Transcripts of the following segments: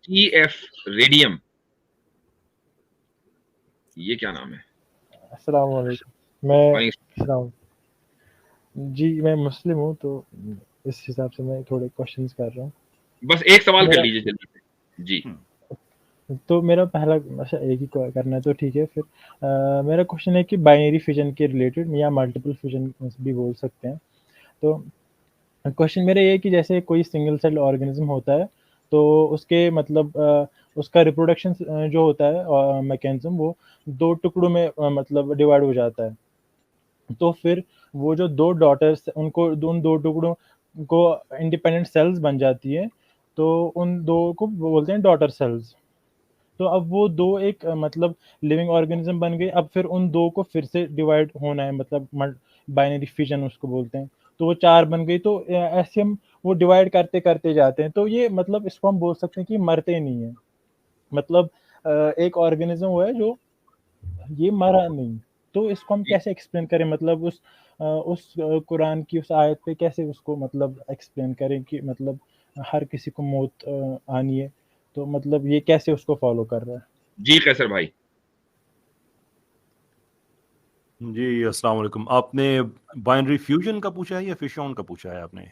TF radium, ये क्या नाम है? अस्सलाम वालेकुम। मैं जी मैं मुस्लिम हूँ, तो इस हिसाब से मैं थोड़े क्वेश्चंस कर रहा हूँ। बस एक सवाल कर लीजिए जल्दी से जी। तो मेरा पहला, अच्छा एक ही करना है तो ठीक है। फिर मेरा क्वेश्चन है कि बाइनरी फिजन के रिलेटेड, या मल्टीपल फिजन भी बोल सकते हैं। तो क्वेश्चन मेरा ये है कि जैसे कोई सिंगल सेल ऑर्गेनिज्म होता है, तो उसके मतलब उसका रिप्रोडक्शन जो होता है मैकेनिज्म, वो दो टुकड़ों में मतलब डिवाइड हो जाता है। तो फिर वो जो दो डॉटर्स, उनको उन दो टुकड़ों को इंडिपेंडेंट सेल्स बन जाती है, तो उन दो को बोलते हैं डॉटर सेल्स। तो अब वो दो एक मतलब लिविंग ऑर्गेनिज्म बन गई। अब फिर उन दो को फिर से डिवाइड होना है, मतलब बाइनरी फिजन उसको बोलते हैं। तो वो चार बन गई। तो ऐसे हम वो डिवाइड करते करते जाते हैं। तो ये मतलब इसको हम बोल सकते हैं कि मरते नहीं है। मतलब एक ऑर्गेनिज्म हुआ है जो ये मरा नहीं। तो इसको हम कैसे एक्सप्लेन करें? मतलब उस कुरान की उस आयत पे कैसे उसको मतलब एक्सप्लेन करें कि मतलब हर किसी को मौत आनी है। तो मतलब ये कैसे उसको फॉलो कर रहा है? जी कैसर भाई। जी अस्सलाम वालेकुम। आपने बाइनरी फ्यूजन का पूछा है या फिशॉन का पूछा है आपने?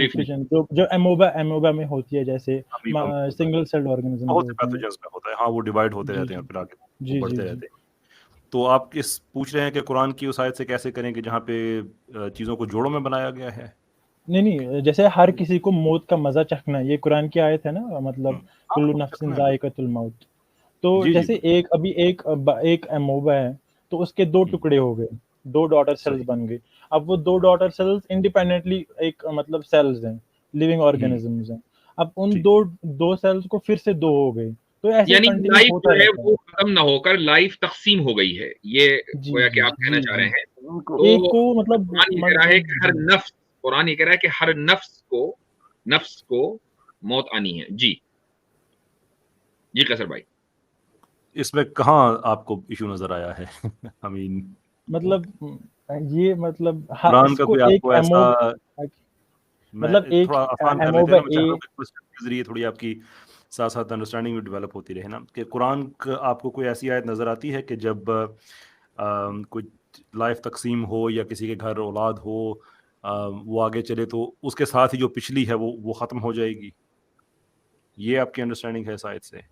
फिजन जो एमोबा में होती है, जैसे सिंगल सेल्ड ऑर्गेनिज्म बहुत से होते हैं। पैथोजेंस में होता है, हाँ, वो डिवाइड होते रहते हैं और फिर आगे वो बढ़ते रहते हैं। तो आप किस पूछ रहे हैं कि कुरान की उस आयत से कैसे करें कि जहाँ पे चीज़ों को जोड़ों में बनाया गया है? नहीं, जैसे हर किसी को मौत का मजा चखना है, ये कुरान की आयत है ना, मतलब कुल्लु नफ्सिन जायकातुल मौत। तो जैसे एक एमोबा है, तो उसके दो टुकड़े हो गए, दो डॉटर सेल्स बन गए। अब वो दो डॉटर सेल्स इंडिपेंडेंटली एक मतलब सेल्स हैं, लिविंग ऑर्गेनिजम्स हैं। अब उन दो सेल्स को फिर से दो हो गए। तो ऐसे यानी कंटिन्यू लाइफ होता जो है रहता है। वो खत्म ना होकर लाइफ तकसीम हो गई है, ये गोया कि आप कहना चाह रहे हैं। तो एक को मतलब कुरान ये कह रहा है कि हर नफ्स, कुरान ये कह रहा है कि हर नफ्स को मौत आनी है। जी जी कैसर भाई। इसमें कहाँ आपको इशू नजर आया है? आई मीन मतलब ये मतलब कुरान का इसको कोई एक आपको ऐसा, मतलब मैं एक थोड़ा आसान कर लेते एमोबा हैं ना, मैं चाह रहा हूँ कि क्वेश्चन के जरिए थोड़ी आपकी साथ साथ अंडरस्टैंडिंग भी डेवलप होती रहे ना, कि कुरान का आपको कोई ऐसी आयत नज़र आती है कि जब कोई लाइफ तकसीम हो या किसी के घर औलाद हो, वो आगे चले तो उसके साथ ही जो पिछली है वो ख़त्म हो जाएगी? ये आपकी अंडरस्टैंडिंग है इस आयत से?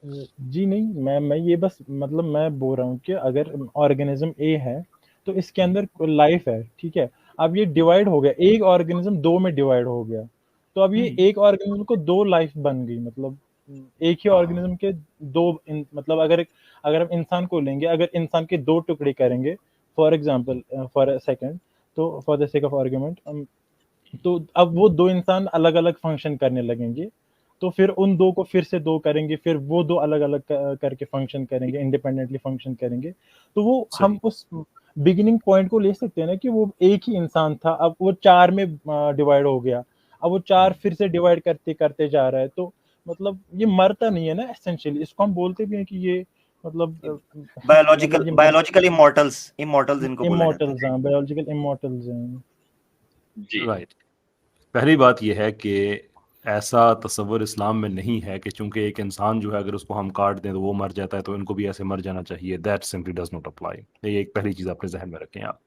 जी नहीं, मैं ये बस मतलब मैं बोल रहा हूँ कि अगर ऑर्गेनिज्म ए है, तो इसके अंदर लाइफ है, ठीक है। अब ये डिवाइड हो गया, एक ऑर्गेनिज्म दो में डिवाइड हो गया। तो अब ये एक ऑर्गेनिज्म को दो लाइफ बन गई। मतलब एक ही ऑर्गेनिज्म के दो मतलब अगर हम इंसान को लेंगे, अगर इंसान के दो टुकड़े करेंगे, for example for a second, तो for the sake of argument, तो अब वो दो इंसान अलग अलग फंक्शन करने लगेंगे। तो फिर उन दो को फिर से दो करेंगे, फिर वो दो अलग अलग करके फंक्शन करेंगे, इंडिपेंडेंटली फंक्शन करेंगे। तो वो हम उस बिगिनिंग पॉइंट को ले सकते हैं ना, कि वो एक ही इंसान था, अब वो चार में डिवाइड हो गया। अब वो चार फिर से डिवाइड करते करते जा रहा है। तो मतलब ये मरता नहीं है ना एसेंशियली। इसको हम बोलते भी हैं कि ये मतलब बायोलॉजिकल इमॉर्टल्स इनको बोला जाता है। इमॉर्टल्स हैं, बायोलॉजिकल इमॉर्टल्स हैं। राइट। पहली बात यह है कि ऐसा तस्वर इस्लाम में नहीं है कि चूंकि एक इंसान जो है अगर उसको हम काट दें तो वो मर जाता है, तो इनको भी ऐसे मर जाना चाहिए। That simply does not apply. ये एक पहली चीज़ अपने जहन में रखें आप।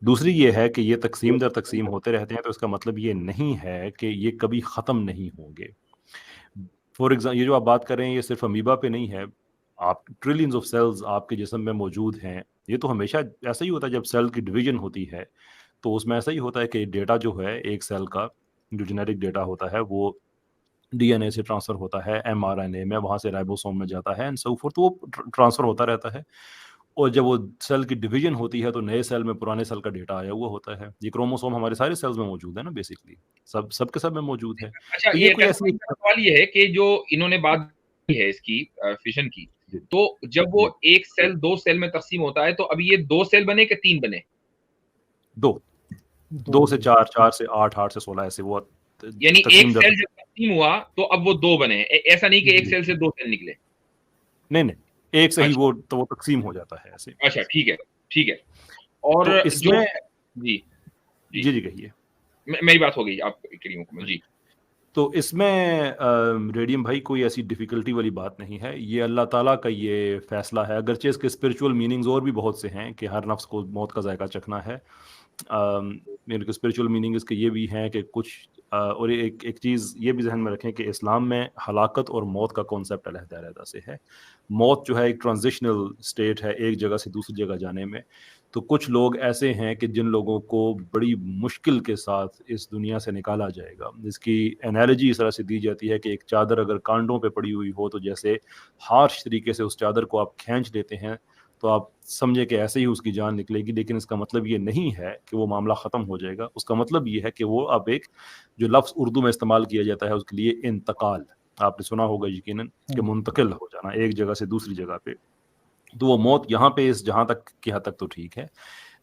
दूसरी ये है कि ये तकसीम दर तकसीम होते रहते हैं, तो इसका मतलब ये नहीं है कि ये कभी ख़त्म नहीं होंगे। फॉर एग्जाम्पल, ये जो आप बात कर रहे हैं ये सिर्फ अमीबा पे नहीं है। आप ट्रिलियंस ऑफ सेल्स आपके जिस्म में मौजूद हैं। ये तो हमेशा ऐसा ही होता है जब सेल की डिवीजन होती है, तो उसमें ऐसा ही होता है कि डेटा जो है एक सेल का, जो जेनेटिक डेटा होता है वो डीएनए से ट्रांसफर होता है एमआरएनए में, वहां से राइबोसोम में जाता है एंड सो फोर्थ, तो वो ट्रांसफर होता रहता है। और जब वो सेल की डिवीजन होती है तो नए सेल में पुराने सेल का डेटा आया हुआ होता है। ये क्रोमोसोम हमारे सारे सेल्स में मौजूद है ना, बेसिकली सबके सब में मौजूद है। अच्छा, तो ये कोई ऐसी सवाल ये है कि जो इन्होंने बात की है इसकी फिशन की, तो जब वो एक सेल दो सेल में तकसीम होता है, तो अभी ये दो सेल बने कि तीन बने? दो से चार, चार से आठ, आठ से 16, ऐसे वो यानी एक सेल जब तकसीम हुआ तो अब वो दो बने। ऐसा नहीं कि एक सेल से दो सेल निकले। नहीं, एक से ही वो तो वो तकसीम हो जाता है ऐसे। अच्छा, ठीक है। और तो इसमें जी जी कहिए। मेरी बात हो गई, आप करिए मुकम्मल। जी تو اس میں ریڈیم بھائی کوئی ایسی ڈیفیکلٹی والی بات نہیں ہے، یہ اللہ تعالیٰ کا یہ فیصلہ ہے، اگرچہ اس کے اسپرچول میننگز اور بھی بہت سے ہیں کہ ہر نفس کو موت کا ذائقہ چکھنا ہے، میرے کو اسپرچول میننگ اس کے یہ بھی ہیں کہ کچھ اور ایک چیز یہ بھی ذہن میں رکھیں کہ اسلام میں ہلاکت اور موت کا کانسیپٹ علیحدہ علیحدہ سے ہے۔ موت جو ہے ایک ٹرانزیشنل اسٹیٹ ہے ایک جگہ سے دوسری جگہ جانے میں، تو کچھ لوگ ایسے ہیں کہ جن لوگوں کو بڑی مشکل کے ساتھ اس دنیا سے نکالا جائے گا۔ اس کی انالوجی اس طرح سے دی جاتی ہے کہ ایک چادر اگر کانڈوں پہ پڑی ہوئی ہو تو جیسے ہارش طریقے سے اس چادر کو آپ کھینچ لیتے ہیں تو آپ سمجھے کہ ایسے ہی اس کی جان نکلے گی، لیکن اس کا مطلب یہ نہیں ہے کہ وہ معاملہ ختم ہو جائے گا۔ اس کا مطلب یہ ہے کہ وہ اب ایک جو لفظ اردو میں استعمال کیا جاتا ہے اس کے لیے انتقال، آپ نے سنا ہوگا یقیناً کہ منتقل ہو جانا ایک جگہ سے دوسری جگہ پہ، تو وہ موت یہاں پہ اس جہاں تک کی حد تک تو ٹھیک ہے،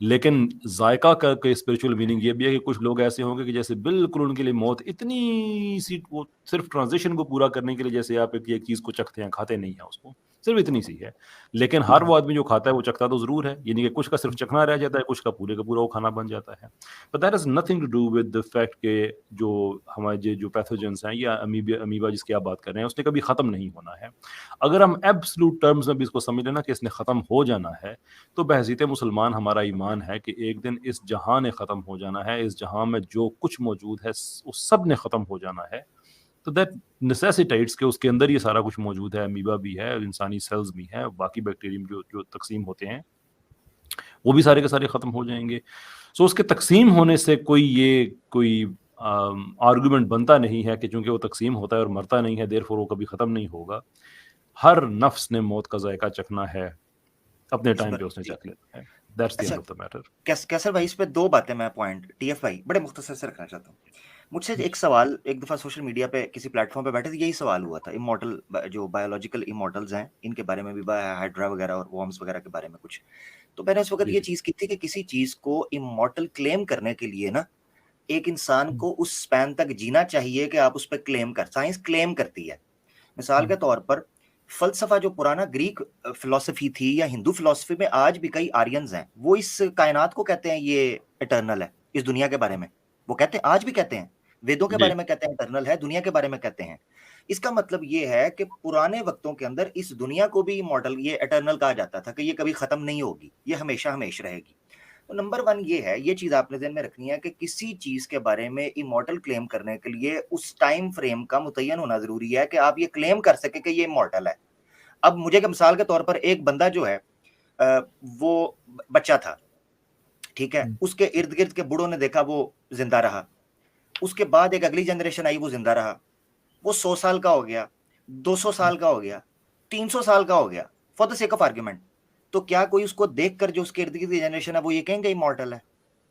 لیکن ذائقہ کا اسپرچول میننگ یہ بھی ہے کہ کچھ لوگ ایسے ہوں گے کہ جیسے بالکل ان کے لیے موت اتنی سی، وہ صرف ٹرانزیشن کو پورا کرنے کے لیے جیسے آپ ایک چیز کو چکھتے ہیں، کھاتے نہیں ہیں اس کو، صرف اتنی سی ہے، لیکن ہر وہ آدمی جو کھاتا ہے وہ چکھتا تو ضرور ہے، یعنی کہ کچھ کا صرف چکھنا رہ جاتا ہے، کچھ کا پورا وہ کھانا بن جاتا ہے۔ But that has nothing to do with the fact کہ جو ہمارے جو پیتھوجنس ہیں یا امیبا جس کی آپ بات کر رہے ہیں اس نے کبھی ختم نہیں ہونا ہے۔ اگر ہم ایبسلوٹ ٹرمز میں بھی اس کو سمجھ لینا کہ اس نے ختم ہو جانا ہے، تو بحیثیت مسلمان ہمارا ایمان ہے کہ ایک دن اس جہاں نے ختم ہو جانا ہے، اس جہاں میں جو کچھ موجود ہے اس سب نے ختم ہو جانا ہے، تو دیٹ نیسیسیٹیٹس کہ اس کے اندر یہ سارا کچھ موجود ہے، امیبا بھی ہے، انسانی سیلز بھی ہیں، باقی بیکٹیریم جو تقسیم ہوتے ہیں وہ بھی سارے کے سارے ختم ہو جائیں گے۔ سو اس کے تقسیم ہونے سے کوئی آرگومنٹ بنتا نہیں ہے کہ چونکہ وہ تقسیم ہوتا ہے اور مرتا نہیں ہے دیر فور وہ کبھی ختم نہیں ہوگا۔ ہر نفس نے موت کا ذائقہ چکھنا ہے، اپنے ٹائم پہ اس نے چکھ لینا ہے۔ That's the end of the matter۔ کیسر بھائی اس پہ دو باتیں میں پوائنٹ ٹی ایف بھائی بڑے مختصر سے رکھنا چاہتا ہوں۔ مجھ سے ایک سوال ایک دفعہ سوشل میڈیا پہ کسی پلیٹ فارم پہ بیٹھے تھے، یہی سوال ہوا تھا، امورٹل جو بایولوجیکل امورٹلز ہیں ان کے بارے میں بھی، ہائیڈرا وغیرہ اور وارمز وغیرہ کے بارے میں کچھ، تو میں نے اس وقت یہ چیز کی تھی کہ کسی چیز کو امورٹل کلیم کرنے کے لیے نا ایک انسان کو اس سپین تک جینا چاہیے کہ آپ اس پہ کلیم کر، سائنس کلیم کرتی ہے۔ مثال کے طور پر فلسفہ جو پرانا گریک فلسفی تھی یا ہندو فلسفی میں آج بھی کئی آرینز ہیں، وہ اس کائنات کو کہتے ہیں یہ اٹرنل ہے، اس دنیا کے بارے میں وہ کہتے ہیں، آج بھی کہتے ہیں، ویدوں کے بارے میں کہتے ہیں اٹرنل ہے، دنیا کے بارے میں کہتے ہیں۔ اس کا مطلب یہ ہے کہ پرانے وقتوں کے اندر اس دنیا کو بھی ماڈل یہ اٹرنل کہا جاتا تھا کہ یہ کبھی ختم نہیں ہوگی، یہ ہمیشہ ہمیشہ رہے گی۔ تو نمبر 1 یہ ہے، یہ چیز آپ نے ذہن میں رکھنی ہے کہ کسی چیز کے بارے میں امورٹل کلیم کرنے کے لیے اس ٹائم فریم کا متعین ہونا ضروری ہے کہ آپ یہ کلیم کر سکیں کہ یہ امورٹل ہے۔ اب مجھے کہ مثال کے طور پر ایک بندہ جو ہے وہ بچہ تھا، ٹھیک ہے، اس کے ارد گرد کے بوڑھوں نے دیکھا وہ زندہ رہا، اس کے بعد ایک اگلی جنریشن آئی وہ زندہ رہا، وہ 100 سال کا ہو گیا، 200 سال کا ہو گیا، 300 سال کا ہو گیا، for the sake of argument, تو کیا کوئی اس کو دیکھ کر جو اس کے ارد گرد کی جنریشن ہے وہ یہ کہیں گے امورٹل ہے؟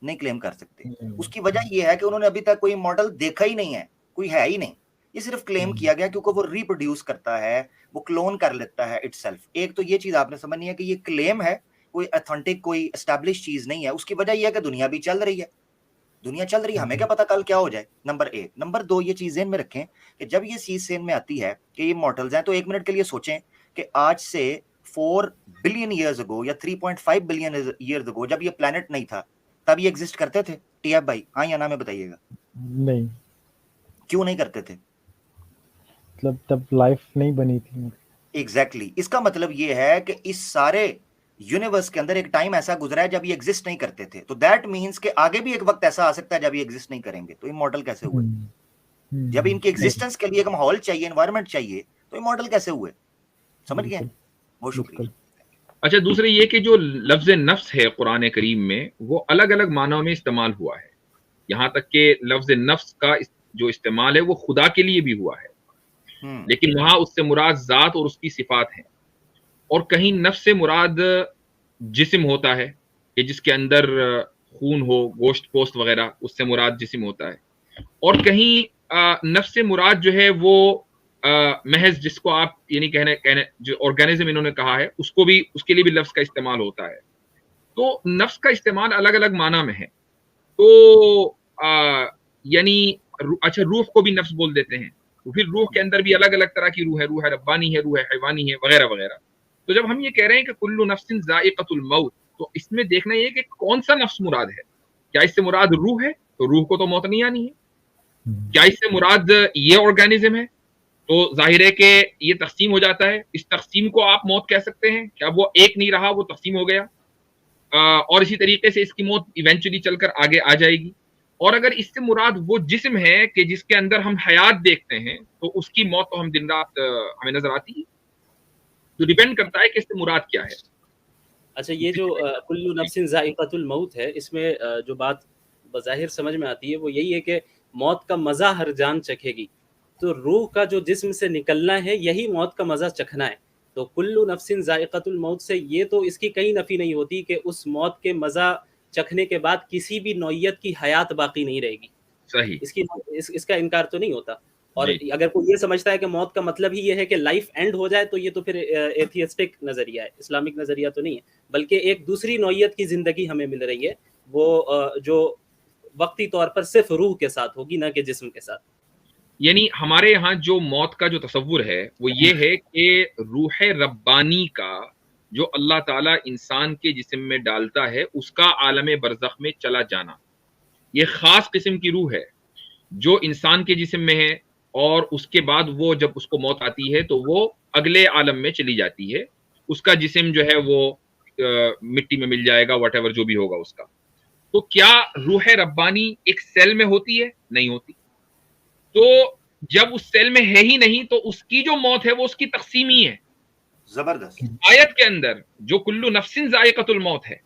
نہیں کلیم کر سکتے۔ اس کی وجہ یہ ہے کہ انہوں نے ابھی تک کوئی امورٹل دیکھا ہی نہیں ہے، کوئی ہے ہی نہیں، یہ صرف کلیم کیا گیا کیونکہ وہ ریپروڈیوس کرتا ہے، وہ کلون کر لیتا ہے اٹ سیلف۔ ایک تو یہ چیز آپ نے سمجھنی ہے کہ یہ کلیم ہے، کوئی اتھینٹک کوئی اسٹیبلش چیز نہیں ہے۔ اس کی وجہ یہ ہے کہ دنیا بھی چل رہی ہے، دنیا چل رہی ہے، ہمیں کیا پتا کل کیا ہو جائے، نمبر 1۔ نمبر 2 یہ چیز ذہن میں رکھیں کہ جب یہ چیز ذہن میں آتی ہے کہ یہ مارٹلز ہیں، تو ایک منٹ کے لیے سوچیں کہ آج سے 4 بلین ایئرز اگو یا 3.5 بلین ایئرز اگو جب یہ پلانٹ نہیں تھا تب یہ ایگزسٹ کرتے تھے؟ ٹی ایف بھائی ہاں یا نا میں بتائیے گا۔ نہیں، کیوں نہیں کرتے تھے؟ مطلب تب لائف نہیں بنی تھی۔ ایگزیکٹلی، اس کا مطلب یہ ہے کہ اس سارے یونیورس کے اندر ایک ٹائم ایسا گزرا ہے جب یہ ایگزسٹ نہیں کرتے تھے، تو دیٹ مینس کہ آگے بھی ایک وقت ایسا آ سکتا ہے جب یہ ایگزسٹ نہیں کریں گے، تو امورٹل کیسے ہوئے؟ جب ان کی ایگزسٹنس کے لیے ایک ماحول چاہیے، انوائرمنٹ چاہیے، تو امورٹل کیسے ہوئے؟ سمجھ گئے؟ بہت شکریہ۔ اچھا، دوسرے یہ کہ جو لفظ نفس ہے قرآن کریم میں وہ الگ الگ معنوں میں استعمال ہوا ہے، یہاں تک کہ لفظ نفس کا جو استعمال ہے وہ خدا کے لیے بھی ہوا ہے، لیکن وہاں اس سے مراد ذات اور اس کی صفات ہیں، اور کہیں نفس سے مراد جسم ہوتا ہے کہ جس کے اندر خون ہو، گوشت پوست وغیرہ، اس سے مراد جسم ہوتا ہے، اور کہیں نفس سے مراد جو ہے وہ محض جس کو آپ یعنی کہنے جو آرگینزم انہوں نے کہا ہے اس کو بھی، اس کے لیے بھی لفظ کا استعمال ہوتا ہے۔ تو نفس کا استعمال الگ الگ معنی میں ہے، تو یعنی اچھا روح کو بھی نفس بول دیتے ہیں، تو پھر روح کے اندر بھی الگ الگ طرح کی روح ہے، روح ربانی ہے، روح حیوانی ہے، وغیرہ وغیرہ۔ تو جب ہم یہ کہہ رہے ہیں کہ کل نفس ذائقۃ الموت، تو اس میں دیکھنا یہ کہ کون سا نفس مراد ہے، کیا اس سے مراد روح ہے؟ تو روح کو تو موت نہیں آنی ہے، क्या इससे मुराद ये ऑर्गेनिज्म है? तो जाहिर है कि ये तकसीम हो जाता है, इस तकसीम को आप मौत कह सकते हैं। क्या वो एक नहीं रहा, वो तकसीम हो गया, और इसी तरीके से इसकी मौत इवेंचुअली चलकर आगे आ जाएगी। और अगर इससे मुराद वो जिस्म है कि जिसके अंदर हम हयात देखते हैं, तो उसकी मौत तो हम दिन रात हमें नजर आती है। तो डिपेंड करता है कि इससे मुराद क्या है। अच्छा, ये जो कुल्लु नफ्सिन ज़ाइक़तुल मौत है, इसमें जो बात बज़ाहिर समझ में आती है वो यही है कि मौत का मज़ा हर जान चखेगी। तो रूह का जो जिस्म से निकलना है, यही मौत का मज़ा चखना है। तो कुल्लु नफ्सिन ज़ाइक़तुल मौत से ये तो इसकी कहीं नफ़ी नहीं होती कि उस मौत के मज़ा चखने के बाद किसी भी नौइयत की हयात बाकी नहीं रहेगी। सही। इसका इनकार तो नहीं होता। और जी। अगर कोई ये समझता है कि मौत का मतलब ही ये है कि लाइफ एंड हो जाए, तो ये तो फिर एथियस्टिक नज़रिया है, इस्लामिक नज़रिया तो नहीं है। बल्कि एक दूसरी नौइयत की ज़िंदगी हमें मिल रही है, वो जो वक्ती तौर पर सिर्फ रूह के साथ होगी, ना कि जिस्म के साथ। यानी हमारे यहाँ जो मौत का जो तसव्वुर है वो ये है कि रूह रब्बानी का जो अल्लाह ताला इंसान के जिस्म में डालता है, उसका आलम बरज़ख में चला जाना, ये खास किस्म की रूह है जो इंसान के जिस्म में है, और उसके बाद वो जब उसको मौत आती है तो वो अगले आलम में चली जाती है। उसका जिस्म जो है वो मिट्टी में मिल जाएगा, व्हाटएवर जो भी होगा उसका। तो क्या रूह रब्बानी एक सेल में होती है? नहीं होती। तो जब उस सेल में है ही नहीं, तो उसकी जो मौत है वो उसकी तकसीम ही है। जबरदस्त। आयत के अंदर जो कुल्लु नफ्सिन ज़ाइक़तुल मौत है,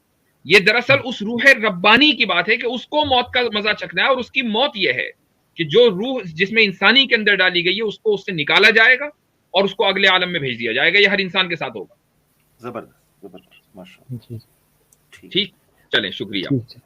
ये दरअसल उस रूह रब्बानी की बात है कि उसको मौत का मजा चखना है, और उसकी मौत ये है कि जो रूह जिसमें इंसानी के अंदर डाली गई है उसको उससे निकाला जाएगा और उसको अगले आलम में भेज दिया जाएगा। ये हर इंसान के साथ होगा। जबरदस्त, जबरदस्त, माशाअल्लाह। जी, ठीक। ठीक, चलें, शुक्रिया। ठीक है।